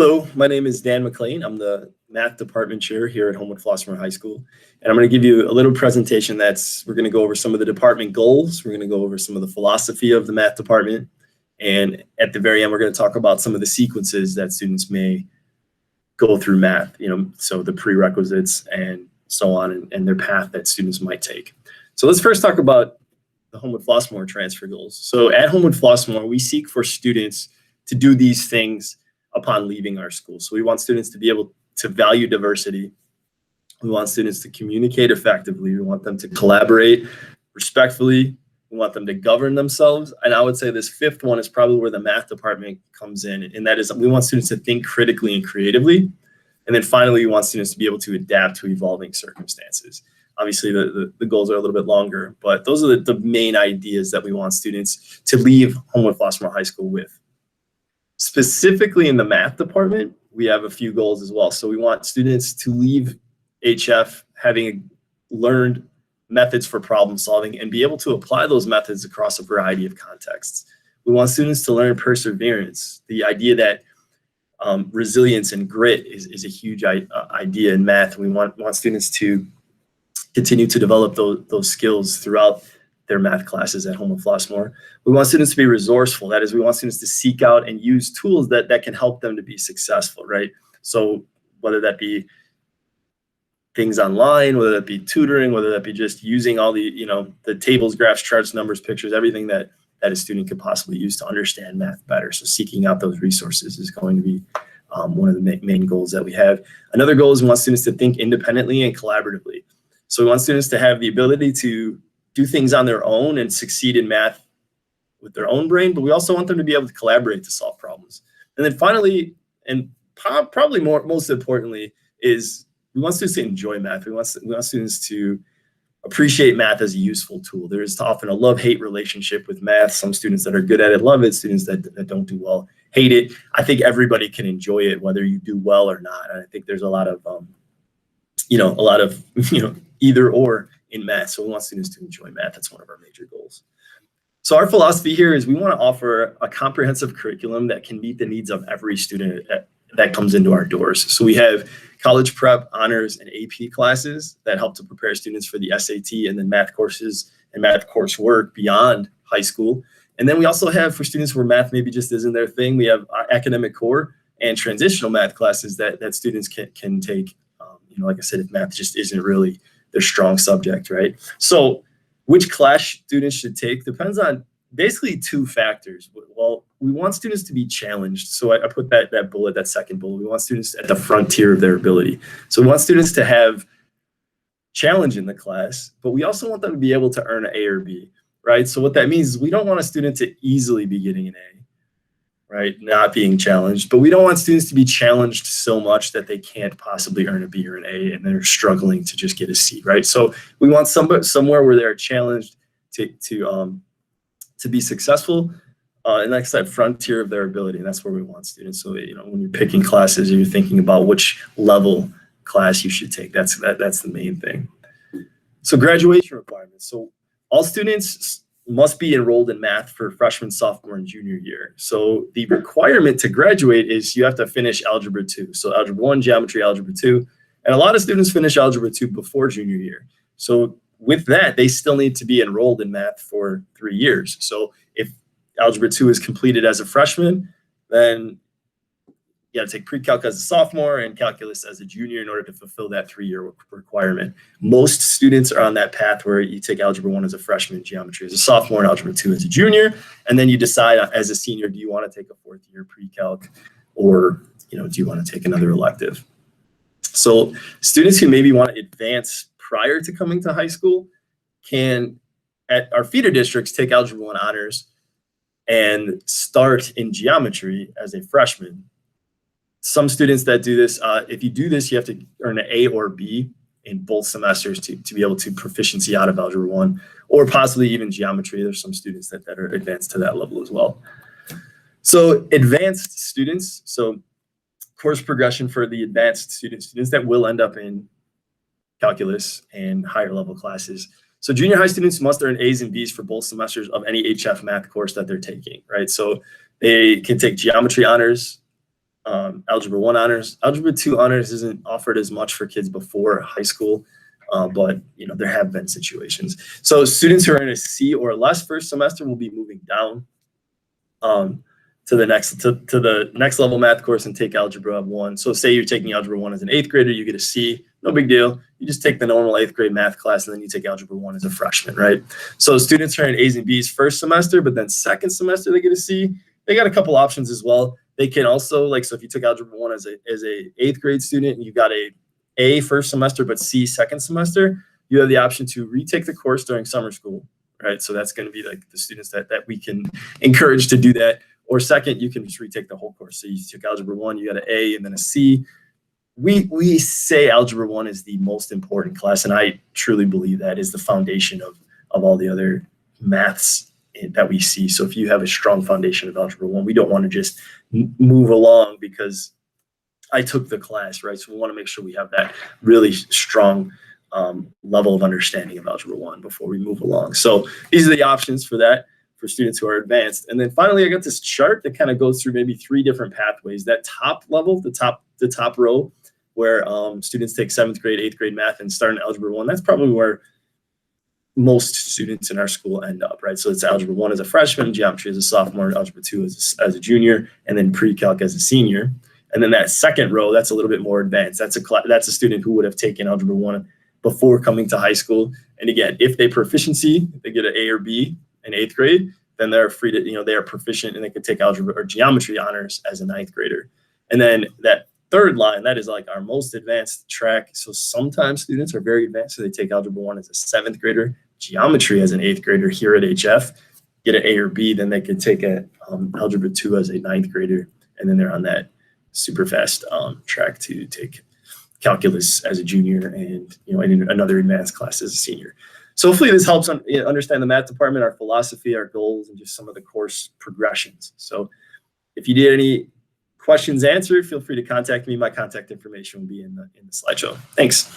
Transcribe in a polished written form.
Hello, my name is Dan McLean. I'm the math department chair here at Homewood-Flossmoor High School. And I'm going to give you a little presentation we're going to go over some of the department goals. We're going to go over some of the philosophy of the math department. And at the very end, we're going to talk about some of the sequences that students may go through math, so the prerequisites and so on, and their path that students might take. So let's first talk about the Homewood-Flossmoor transfer goals. So at Homewood-Flossmoor, we seek for students to do these things upon leaving our school. So we want students to be able to value diversity. We want students to communicate effectively. We want them to collaborate respectfully. We want them to govern themselves. And I would say this fifth one is probably where the math department comes in. And that is, we want students to think critically and creatively. And then finally, we want students to be able to adapt to evolving circumstances. Obviously, the goals are a little bit longer, but those are the main ideas that we want students to leave Homewood-Flossmoor High School with. Specifically in the math department, we have a few goals as well. So we want students to leave HF having learned methods for problem solving and be able to apply those methods across a variety of contexts. We want students to learn perseverance, the idea that resilience and grit is a huge idea in math. We want students to continue to develop those skills throughout their math classes at Homewood-Flossmoor. We want students to be resourceful. That is, we want students to seek out and use tools that can help them to be successful, right? So whether that be things online, whether that be tutoring, whether that be just using all the tables, graphs, charts, numbers, pictures, everything that a student could possibly use to understand math better. So seeking out those resources is going to be one of the main goals that we have. Another goal is we want students to think independently and collaboratively. So we want students to have the ability to do things on their own and succeed in math with their own brain, but we also want them to be able to collaborate to solve problems. And then finally, and probably most importantly, is we want students to enjoy math. We want students to appreciate math as a useful tool. There is often a love-hate relationship with math. Some students that are good at it love it. Students that don't do well hate it. I think everybody can enjoy it, whether you do well or not. And I think there's a lot of either or in math. So we want students to enjoy math. That's one of our major goals. So our philosophy here is we want to offer a comprehensive curriculum that can meet the needs of every student that comes into our doors. So we have college prep, honors, and AP classes that help to prepare students for the SAT and then math courses and math coursework beyond high school. And then we also have, for students where math maybe just isn't their thing, we have academic core and transitional math classes that students can take. Like I said, if math just isn't really their strong subject, right? So which class students should take depends on basically two factors. Well, we want students to be challenged. So I put that second bullet. We want students at the frontier of their ability. So we want students to have challenge in the class, but we also want them to be able to earn an A or B, right? So what that means is we don't want a student to easily be getting an A, right? Not being challenged, but we don't want students to be challenged so much that they can't possibly earn a B or an A and they're struggling to just get a C, right? So we want somewhere where they're challenged to be successful, and like I said, frontier of their ability, and that's where we want students. So when you're picking classes, you're thinking about which level class you should take. That's the main thing. So graduation requirements. So all students must be enrolled in math for freshman, sophomore, and junior year. So the requirement to graduate is you have to finish Algebra 2. So Algebra 1, Geometry, Algebra 2. And a lot of students finish Algebra 2 before junior year. So with that, they still need to be enrolled in math for 3 years. So if Algebra 2 is completed as a freshman, then you got to take pre-calc as a sophomore and calculus as a junior in order to fulfill that 3-year requirement. Most students are on that path where you take Algebra 1 as a freshman, geometry as a sophomore, and Algebra 2 as a junior, and then you decide as a senior, do you want to take a 4th-year pre-calc, or do you want to take another elective? So students who maybe want to advance prior to coming to high school can, at our feeder districts, take Algebra 1 honors and start in geometry as a freshman. Some students that do this, if you do this, you have to earn an A or B in both semesters to be able to proficiency out of Algebra 1, or possibly even geometry. There's some students that are advanced to that level as well. So advanced students, so course progression for the advanced students that will end up in calculus and higher level classes. So junior high students must earn A's and B's for both semesters of any HF math course that they're taking, right? So they can take geometry honors Algebra 1 honors. Algebra 2 honors isn't offered as much for kids before high school, but there have been situations. So students who are in a C or less first semester will be moving down to the next level math course and take Algebra 1. So say you're taking Algebra 1 as an 8th grader, you get a C, no big deal. You just take the normal 8th grade math class and then you take Algebra 1 as a freshman, right? So students are in A's and B's first semester, but then second semester they get a C. They got a couple options as well. They can also, so if you took Algebra 1 as a 8th grade student and you got A first semester but C second semester, you have the option to retake the course during summer school, right? So that's going to be like the students that we can encourage to do that. Or second, you can just retake the whole course. So you took Algebra 1, you got an A and then a C. We say Algebra 1 is the most important class, and I truly believe that is the foundation of all the other maths that we see. So if you have a strong foundation of Algebra 1, we don't want to just move along because I took the class, right? So we want to make sure we have that really strong level of understanding of Algebra 1 before we move along. So these are the options for that for students who are advanced. And then finally, I got this chart that kind of goes through maybe 3 different pathways. That top level, the top row, where students take 7th grade, 8th grade math and start in Algebra 1, that's probably where most students in our school end up, right? So it's Algebra 1 as a freshman, Geometry as a sophomore, Algebra 2 as a junior, and then Pre-Calc as a senior. And then that second row, that's a little bit more advanced. That's a student who would have taken Algebra 1 before coming to high school. And again, if they get an A or B in 8th grade, then they're free to, they are proficient and they could take algebra or geometry honors as a 9th grader. And then that third line, that is like our most advanced track. So sometimes students are very advanced, so they take Algebra 1 as a 7th grader, geometry as an 8th grader here at HF, get an A or B, then they could take Algebra 2 as a 9th grader, and then they're on that super fast track to take calculus as a junior and in another advanced class as a senior. So hopefully this helps understand the math department, our philosophy, our goals, and just some of the course progressions. So if you need any questions answered, feel free to contact me. My contact information will be in the slideshow. Thanks.